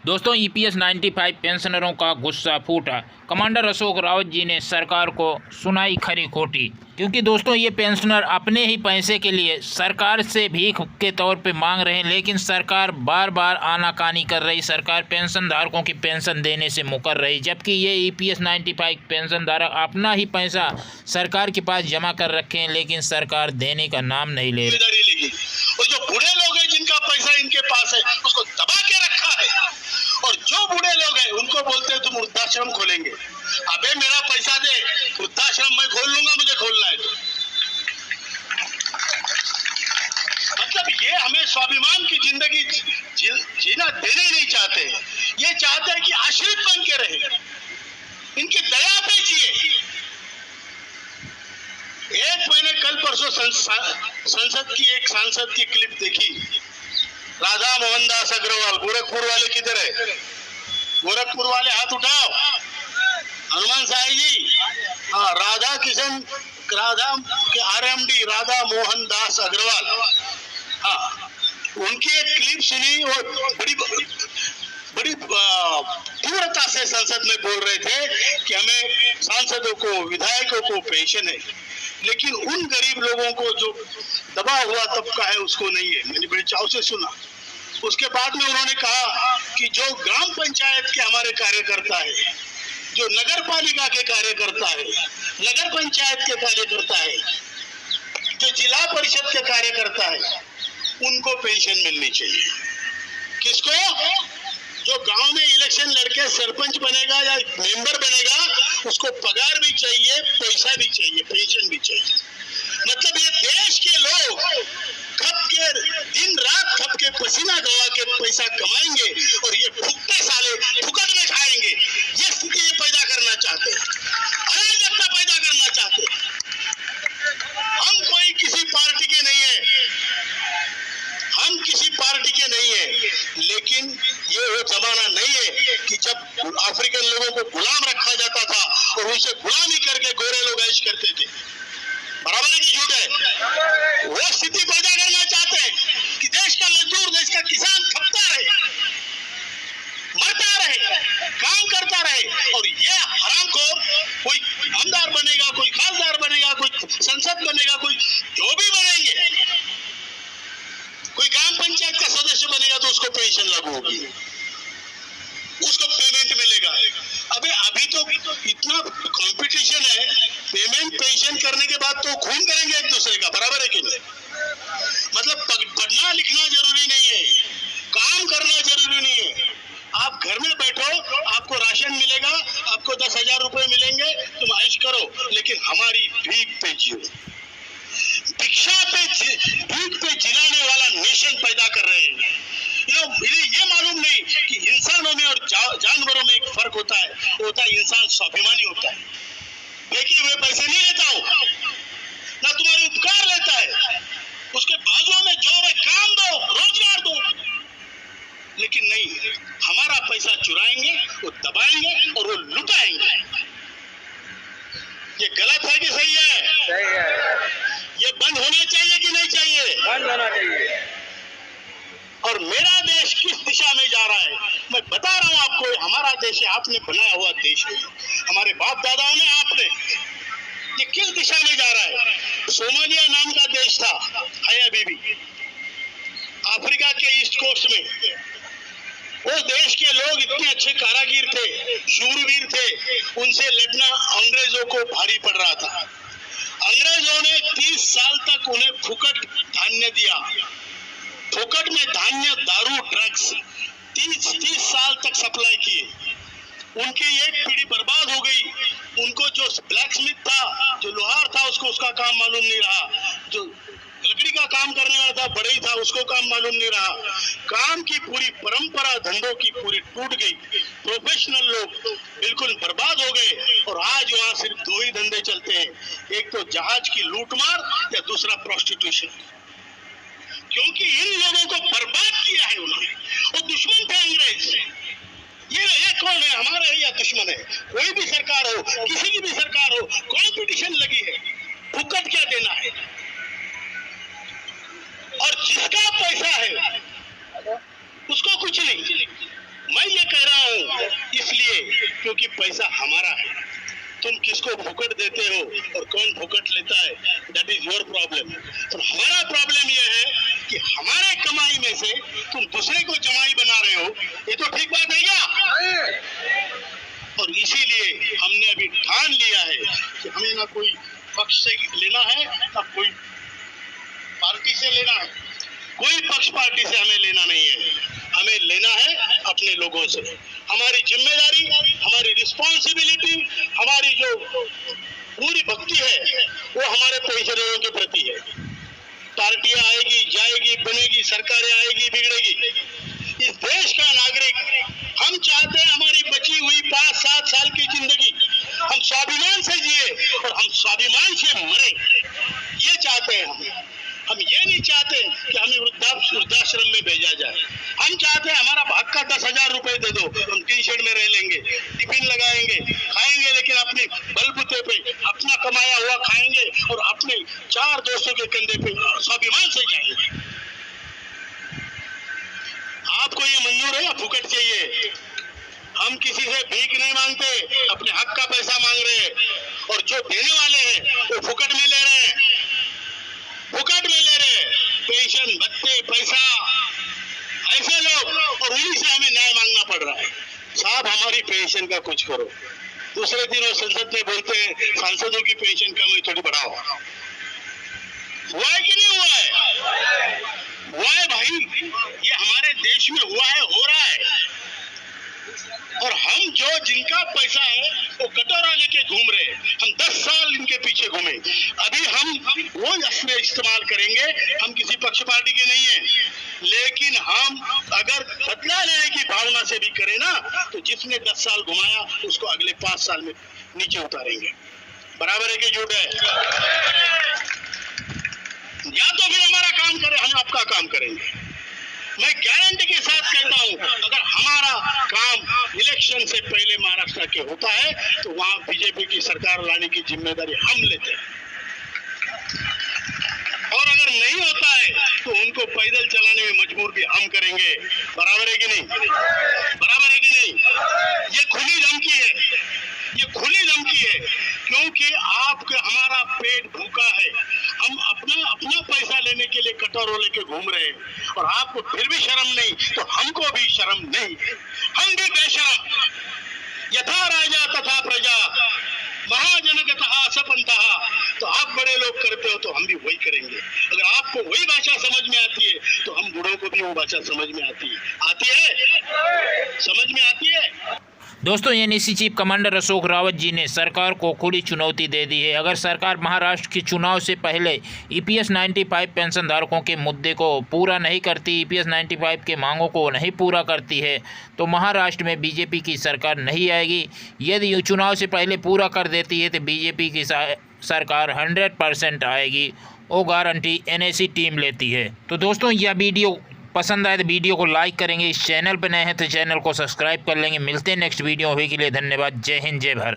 दोस्तों ईपीएस 95 पेंशनरों का गुस्सा फूटा। कमांडर अशोक रावत जी ने सरकार को सुनाई खरी खोटी, क्योंकि दोस्तों ये पेंशनर अपने ही पैसे के लिए सरकार से भीख के तौर पे मांग रहे हैं, लेकिन सरकार बार बार आनाकानी कर रही। सरकार पेंशन धारकों की पेंशन देने से मुकर रही, जबकि ये ईपीएस 95 पेंशन धारक अपना ही पैसा सरकार के पास जमा कर रखे हैं, लेकिन सरकार देने का नाम नहीं ले रही। और जो बूढ़े लोग हैं जिनका पैसा इनके पास है उसको दबा के रखा है, और जो बूढ़े लोग हैं उनको बोलते हैं तुम वृद्धाश्रम खोलेंगे। अबे मेरा पैसा दे, वृद्धाश्रम मैं खोल लूंगा, मुझे खोलना है तो। मतलब ये हमें स्वाभिमान की जिंदगी जीना देने नहीं चाहते, ये चाहते हैं कि आश्रित बन के रहे, इनकी दया पे जिए। एक मैंने कल परसों संसद की एक सांसद की क्लिप देखी, राधा मोहन दास अग्रवाल। गोरखपुर वाले किधर है? गोरखपुर वाले हाथ उठाओ। हनुमान साई जी, हाँ, राधा के आरएमडी राधा मोहन दास अग्रवाल, हाँ, उनकी एक क्लिप सुनी और बड़ी तीव्रता से संसद में बोल रहे थे कि हमें सांसदों को, विधायकों को पेंशन है, लेकिन उन गरीब लोगों को जो दबा हुआ तबका है उसको नहीं है। मैंने बड़े चाव से सुना। उसके बाद में उन्होंने कहा कि जो ग्राम पंचायत के हमारे कार्यकर्ता है, जो नगर पालिका के कार्यकर्ता है, नगर पंचायत के कार्यकर्ता है, जो जिला परिषद के कार्यकर्ता है, उनको पेंशन मिलनी चाहिए। किसको? जो गांव में इलेक्शन लड़के सरपंच बनेगा या मेंबर बनेगा, उसको पगार भी चाहिए, पैसा भी चाहिए, पेंशन भी चाहिए। मतलब ये देश के लोग खप के दिन रात खप के पसीना गवा के पैसा कमाएंगे और ये भुक्ते साले फुकट में खाएंगे। ये स्थिति ये पैदा करना चाहते हैं, अराजकता पैदा करना चाहते हैं। हम कोई किसी पार्टी के नहीं है, हम किसी पार्टी के नहीं है, लेकिन ये वो जमाना नहीं है कि जब अफ्रीकन लोगों को गुलाम रखा जाता था और उनसे गुलामी करके गोरे लोग ऐश करते थे। बराबर है कि झूठ है? वो स्थिति पैदा करना चाहते हैं कि देश का मजदूर, देश का किसान खपता रहे, मरता रहे, काम करता रहे, और ये हरामखोर कोई आमदार बनेगा, कोई खासदार बनेगा, कोई संसद बनेगा, कोई जो भी बनेंगे, कोई ग्राम पंचायत का सदस्य बनेगा तो उसको पेंशन लागू होगी, उसको पेमेंट मिलेगा। अबे अभी तो इतना कंपटीशन है, पेमेंट पेंशन करने के बाद तो खून करेंगे एक दूसरे का। बराबर है कि नहीं? मतलब पढ़ना लिखना जरूरी नहीं है, काम करना जरूरी नहीं है। आप घर में बैठो, आपको राशन मिलेगा, आपको 10,000 रुपए मिलेंगे, तुम ऐश करो, लेकिन हमारी भीख पे जियो। भीख पे जिलाने वाला नेशन पैदा कर रहे हैं। मुझे ये मालूम नहीं कि इंसानों में और जानवरों में एक फर्क होता है, वो होता है इंसान स्वाभिमानी होता है। फेंके हुए पैसे नहीं लेता हो, ना तुम्हारे उपकार लेता है, उसके बाजुओं में जोर है, काम दो, रोजगार दो, लेकिन नहीं, हमारा पैसा चुराएंगे, वो दबाएंगे और वो लुटाएंगे। ये गलत है कि सही है? सही है। ये बंद होना चाहिए कि नहीं चाहिए? बंद होना चाहिए। और मेरा देश किस दिशा में जा रहा है मैं बता रहा हूं आपको। हमारा देश है, आपने बनाया हुआ देश है, हमारे बाप दादाओं ने, आपने, ये किस दिशा में जा रहा है? सोमालिया नाम का देश था, है अभी भी, अफ्रीका के ईस्ट कोस्ट में। उस देश के लोग इतने अच्छे कारागिर थे, शूरवीर थे, उनसे लड़ना अंग्रेजों को भारी पड़ रहा था। अंग्रेजों ने 30 साल तक उन्हें फुकट धान्य दिया, फुकट में धान्य, दारू, ड्रग्स 30 साल तक सप्लाई किए। उनकी एक पीढ़ी बर्बाद हो गई। उनको जो ब्लैक स्मिथ था, जो लोहार था, उसको उसका काम मालूम नहीं रहा, जो लकड़ी का काम करने वाला था, बढ़ई था, उसको काम मालूम नहीं रहा। काम की पूरी परंपरा, धंधों की पूरी टूट गई। प्रोफेशनल लोग बिल्कुल बर्बाद हो गए और आज वहां सिर्फ 2 ही धंधे चलते हैं, एक तो जहाज की लूटमार या दूसरा प्रोस्टिट्यूशन। क्योंकि इन लोगों को बर्बाद किया है उन्होंने। वो दुश्मन थे अंग्रेज। ये कौन है, हमारा है या दुश्मन है? कोई भी सरकार हो, किसी की भी सरकार हो, कॉम्पिटिशन लगी है, फुकट क्या देना है। और जिसका पैसा है उसको कुछ नहीं। मैं ये इसलिए क्योंकि पैसा हमारा है। तुम किसको भुकट देते हो और कौन भुकट लेता है, दैट इज योर प्रॉब्लम। और हमारा प्रॉब्लम यह है कि हमारे कमाई में से तुम दूसरे को जमाई बना रहे हो। ये तो ठीक बात है क्या? और इसीलिए हमने अभी ठान लिया है कि हमें ना कोई पक्ष से लेना है ना कोई पार्टी से लेना है। कोई पक्ष पार्टी से हमें लेना नहीं है, हमें लेना है अपने लोगों से। हमारी जिम्मेदारी, हमारी रिस्पॉन्सिबिलिटी, हमारी जो पूरी भक्ति है वो हमारे पेंशनरों के प्रति है। पार्टियां आएगी जाएगी, बनेगी सरकारें, आएगी बिगड़ेगी। इस देश का नागरिक हम चाहते हैं हमारी बची हुई 5-7 साल की जिंदगी हम स्वाभिमान से जिए और हम स्वाभिमान से मरे, ये चाहते हैं हम ये नहीं चाहते कि हमें वृद्धाश्रम में भेजा जाए। हम चाहते हैं हमारा भाग का 10,000 रुपए दे दो, हम टी शर्ट में रह लेंगे, टिफिन लगाएंगे, खाएंगे, लेकिन अपने बलबूते पे अपना कमाया हुआ खाएंगे और अपने 4 दोस्तों के कंधे पे स्वाभिमान से जाएंगे। आपको ये मंजूर है या फुकट चाहिए? हम किसी से भीख नहीं मांगते, अपने हक का पैसा मांग रहे हैं और जो देने वाले हैं वो फुकट में ले रहे हैं, फुकट में ले रहे हैं। पेंशन, भत्ते, पैसा, ऐसे लोग, और उन्हीं से हमें न्याय मांगना पड़ रहा है। साहब हमारी पेंशन का कुछ करो। दूसरे दिन वो संसद में बोलते हैं सांसदों की पेंशन कम है, थोड़ी बढ़ाओ। हुआ है कि नहीं हुआ है? हुआ है भाई, ये हमारे देश में हुआ है, हो रहा है। और हम जो जिनका पैसा है वो कटोरा लेके घूम रहे हैं, हम 10 साल इनके पीछे घूमे। अभी हम वो अस्त्र इस्तेमाल करेंगे, हम किसी पक्ष पार्टी के नहीं है, लेकिन हम अगर बदला लेने की भावना से भी करें ना, तो जिसने 10 साल घुमाया उसको अगले 5 साल में नीचे उतारेंगे। बराबर है कि झूठ है? या तो फिर हमारा काम करें, हम आपका काम करेंगे। मैं गारंटी के साथ कहता हूं, अगर हमारा काम इलेक्शन से पहले महाराष्ट्र के होता है तो वहां बीजेपी की सरकार लाने की जिम्मेदारी हम लेते हैं। और अगर नहीं होता है तो उनको पैदल चलाने में मजबूर भी हम करेंगे। बराबर है कि नहीं? बराबर है कि नहीं? ये खुली धमकी है, ये खुली धमकी है, क्योंकि आपके हमारा पेट भूखा है। हम अपना पैसा लेने के लिए कटोरों लेके घूम रहे हैं और आपको फिर भी शर्म नहीं, तो हमको भी शर्म नहीं, हम भी बेशरम। यथा राजा तथा प्रजा, महाजनगतः सपंतः। तो आप बड़े लोग करते हो तो हम भी वही करेंगे। अगर आपको वही भाषा समझ में आती है तो हम बूढ़ों को भी वो भाषा समझ में आती है, समझ में आती है। दोस्तों NAC chief commander Ashok Rawat ji ने सरकार को खुली चुनौती दे दी है। अगर सरकार महाराष्ट्र के चुनाव से पहले ईपीएस 95 पेंशन धारकों के मुद्दे को पूरा नहीं करती, ईपीएस 95 के मांगों को नहीं पूरा करती है, तो महाराष्ट्र में बीजेपी की सरकार नहीं आएगी। यदि चुनाव से पहले पूरा कर देती है तो बीजेपी की सरकार 100% आएगी, वो गारंटी एनएसी टीम लेती है। तो दोस्तों यह वीडियो पसंद आए तो वीडियो को लाइक करेंगे, इस चैनल पर नए हैं तो चैनल को सब्सक्राइब कर लेंगे। मिलते हैं नेक्स्ट वीडियो, अभी के लिए धन्यवाद। जय हिंद, जय भारत।